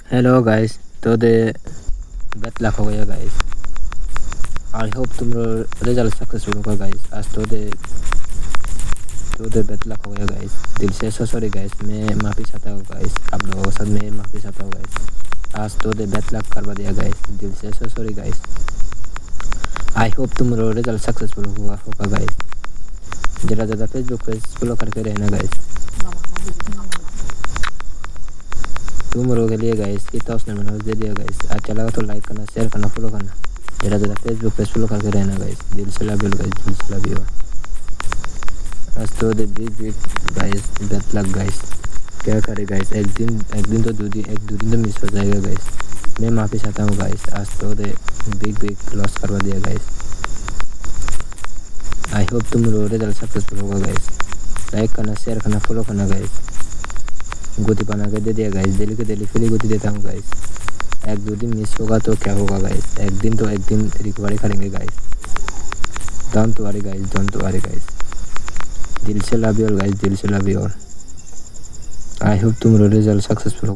Hello guys. तो दे बेट लाख हो गया गाइस। आई होप तुम रिजल्ट सक्सेसफुल होगा गाइस। आज तो दे बेट लाख हो गया गाइस। दिल से सॉरी गाइस, मैं माफ़ी चाहता हूँ गाइस। आप लोगों के साथ मैं माफ़ी चाहता हूँ गाइस। आज तो दे बेट लाख करवा दिया गाइस। दिल से सॉरी गाइस। आई होप तुम रिजल्ट सक्सेसफुल होगा गाइस। ज़्यादा ज़्यादा फेसबुक पेज फॉलो करके रहना गाइस। तुम लोगों के लिए गाइस इतना उसने मैंने दे दिया गाइस। अच्छा लगा तो लाइक करना, शेयर करना, फॉलो करना। ज़्यादा ज़्यादा फेसबुक पेज फॉलो करके रहना गाइस। दिल से लव यू गाइस, दिल से लव यू। आज तो दे बिग गाइस बेट लक गाइस। क्या करे गाइस, एक दिन तो दो दिन तो मिस हो जाएगा गाइस। मैं माफ़ी चाहता हूँ गाइस। आज तो दे बिग लॉस करवा दिया गाइस। आई होप तुम लोग रिजल्ट सक्सेसफुल होगा गाइस। लाइक करना, शेयर करना, फॉलो करना गाइस। गोदी बना के दे दिया गाइस। डेली के डेली फ्री गोदी देता हूँ गाइस। एक दो दिन मिस होगा तो क्या होगा गाइस, एक दिन रिकवरी करेंगे guys. Don't worry guys, don't worry guys. दिल से लव यू गाइस, दिल से लव यू। आई होप तुम रिजल्ट सक्सेसफुल हो।